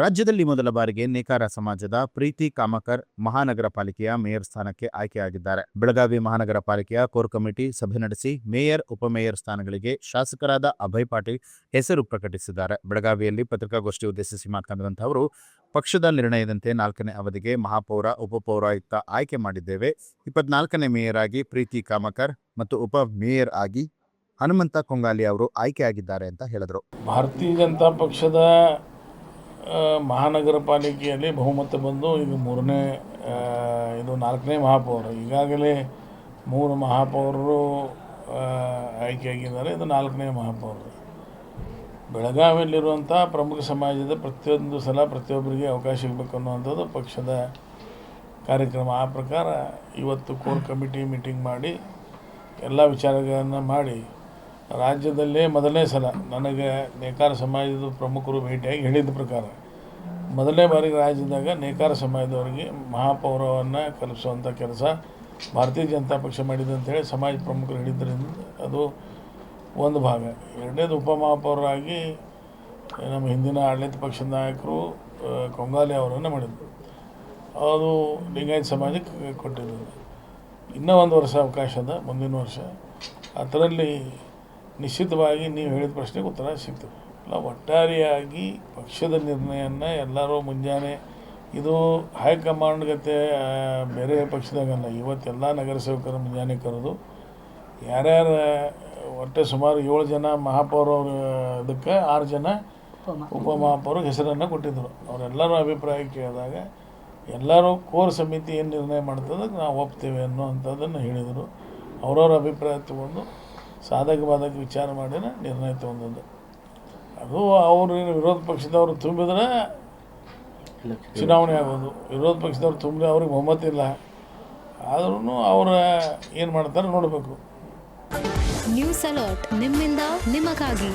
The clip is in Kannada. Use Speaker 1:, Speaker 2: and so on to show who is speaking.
Speaker 1: ರಾಜ್ಯದಲ್ಲಿ ಮೊದಲ ಬಾರಿಗೆ ನೇಕಾರ ಸಮಾಜದ ಪ್ರೀತಿ ಕಾಮಕರ್ ಮಹಾನಗರ ಪಾಲಿಕೆಯ ಮೇಯರ್ ಸ್ಥಾನಕ್ಕೆ ಆಯ್ಕೆಯಾಗಿದ್ದಾರೆ. ಬೆಳಗಾವಿ ಮಹಾನಗರ ಪಾಲಿಕೆಯ ಕೋರ್ ಕಮಿಟಿ ಸಭೆ ನಡೆಸಿ ಮೇಯರ್, ಉಪಮೇಯರ್ ಸ್ಥಾನಗಳಿಗೆ ಶಾಸಕರಾದ ಅಭಯ್ ಪಾಟೀಲ್ ಹೆಸರು ಪ್ರಕಟಿಸಿದ್ದಾರೆ. ಬೆಳಗಾವಿಯಲ್ಲಿ ಪತ್ರಿಕಾಗೋಷ್ಠಿ ಉದ್ದೇಶಿಸಿ ಮಾತನಾಡಿದಂಥ ಅವರು, ಪಕ್ಷದ ನಿರ್ಣಯದಂತೆ 4ನೇ ಅವಧಿಗೆ ಮಹಾಪೌರ, ಉಪಪೌರಾಯುಕ್ತ ಆಯ್ಕೆ ಮಾಡಿದ್ದೇವೆ. 24ನೇ ಮೇಯರ್ ಆಗಿ ಪ್ರೀತಿ ಕಾಮಕರ್ ಮತ್ತು ಉಪ ಮೇಯರ್ ಆಗಿ ಹನುಮಂತ ಕೊಂಗಾಲಿ ಅವರು ಆಯ್ಕೆಯಾಗಿದ್ದಾರೆ ಅಂತ ಹೇಳಿದರು.
Speaker 2: ಭಾರತೀಯ ಜನತಾ ಪಕ್ಷದ ಮಹಾನಗರ ಪಾಲಿಕೆಯಲ್ಲಿ ಬಹುಮತ ಬಂದು ಈಗ ಇದು 4ನೇ ಮಹಾಪೌರ. ಈಗಾಗಲೇ 3 ಮಹಾಪೌರರು ಆಯ್ಕೆಯಾಗಿದ್ದಾರೆ. ಇದು 4ನೇ ಮಹಾಪೌರರು. ಬೆಳಗಾವಿಯಲ್ಲಿರುವಂಥ ಪ್ರಮುಖ ಸಮಾಜದ ಪ್ರತಿಯೊಂದು ಸಲ ಪ್ರತಿಯೊಬ್ಬರಿಗೆ ಅವಕಾಶ ಸಿಗಬೇಕು ಅನ್ನುವಂಥದ್ದು ಪಕ್ಷದ ಕಾರ್ಯಕ್ರಮ. ಆ ಪ್ರಕಾರ ಇವತ್ತು ಕೋರ್ ಕಮಿಟಿ ಮೀಟಿಂಗ್ ಮಾಡಿ ಎಲ್ಲ ವಿಚಾರಗಳನ್ನು ಮಾಡಿ ರಾಜ್ಯದಲ್ಲೇ ಮೊದಲನೇ ಸಲ ನನಗೆ ನೇಕಾರ ಸಮಾಜದ ಪ್ರಮುಖರು ಭೇಟಿಯಾಗಿ ಹೇಳಿದ ಪ್ರಕಾರ ಮೊದಲನೇ ಬಾರಿಗೆ ರಾಜ್ಯದಾಗ ನೇಕಾರ ಸಮಾಜದವರಿಗೆ ಮಹಾಪೌರವನ್ನು ಕಲ್ಪಿಸುವಂಥ ಕೆಲಸ ಭಾರತೀಯ ಜನತಾ ಪಕ್ಷ ಮಾಡಿದೆ ಅಂತೇಳಿ ಸಮಾಜ ಪ್ರಮುಖರು ಹೇಳಿದ್ದರಿಂದ ಅದು ಒಂದು ಭಾಗ. ಎರಡನೇದು ಉಪಮಹಾಪೌರರಾಗಿ ನಮ್ಮ ಹಿಂದಿನ ಆಡಳಿತ ಪಕ್ಷದ ನಾಯಕರು ಕೊಂಗಾಲಿ ಅವರನ್ನು ಮಾಡಿದರು. ಅದು ಲಿಂಗಾಯತ ಸಮಾಜಕ್ಕೆ ಕೊಟ್ಟಿದ್ದು. ಇನ್ನೂ 1 ವರ್ಷ ಅವಕಾಶ ಅದ, ಮುಂದಿನ ವರ್ಷ. ಅದರಲ್ಲಿ ನಿಶ್ಚಿತವಾಗಿ ನೀವು ಹೇಳಿದ ಪ್ರಶ್ನೆಗೆ ಉತ್ತರ ಸಿಗ್ತದೆ. ಅಲ್ಲ, ಒಟ್ಟಾರೆಯಾಗಿ ಪಕ್ಷದ ನಿರ್ಣಯನ ಎಲ್ಲರೂ ಮುಂಜಾನೆ ಇದು ಹೈಕಮಾಂಡ್ ಗತೆ ಬೇರೆ ಪಕ್ಷದಾಗಲ್ಲ. ಇವತ್ತೆಲ್ಲ ನಗರಸೇವಕರು ಮುಂಜಾನೆ ಕರೆದು ಯಾರ್ಯಾರು ಒಟ್ಟೆ ಸುಮಾರು 7 ಜನ ಮಹಾಪೌರರು, ಇದಕ್ಕೆ 6 ಜನ ಉಪಮಹಾಪೌರ ಹೆಸರನ್ನು ಕೊಟ್ಟಿದ್ದರು. ಅವರೆಲ್ಲರೂ ಅಭಿಪ್ರಾಯ ಕೇಳಿದಾಗ ಎಲ್ಲರೂ ಕೋರ್ ಸಮಿತಿ ಏನು ನಿರ್ಣಯ ಮಾಡ್ತದೆ ನಾವು ಒಪ್ತೇವೆ ಅನ್ನೋವಂಥದ್ದನ್ನು ಹೇಳಿದರು. ಅವರವ್ರ ಅಭಿಪ್ರಾಯ ತಗೊಂಡು ಸಾಧಕ ಬಾಧಕ ವಿಚಾರ ಮಾಡಿನ ನಿರ್ಣಯ ತಗೊಂಡದ್ದು. ಅದು ಅವರು ವಿರೋಧ ಪಕ್ಷದವರು ತುಂಬಿದ್ರೆ ಚುನಾವಣೆ ಆಗೋದು. ವಿರೋಧ ಪಕ್ಷದವ್ರು ತುಂಬಿದ್ರೆ ಅವ್ರಿಗೆ ಬಹುಮತ ಇಲ್ಲ. ಆದ್ರೂ ಅವ್ರು ಏನು ಮಾಡ್ತಾರೆ ನೋಡಬೇಕು.
Speaker 3: ನ್ಯೂಸ್ ಅಲರ್ಟ್ ನಿಮ್ಮಿಂದ ನಿಮಗಾಗಿ.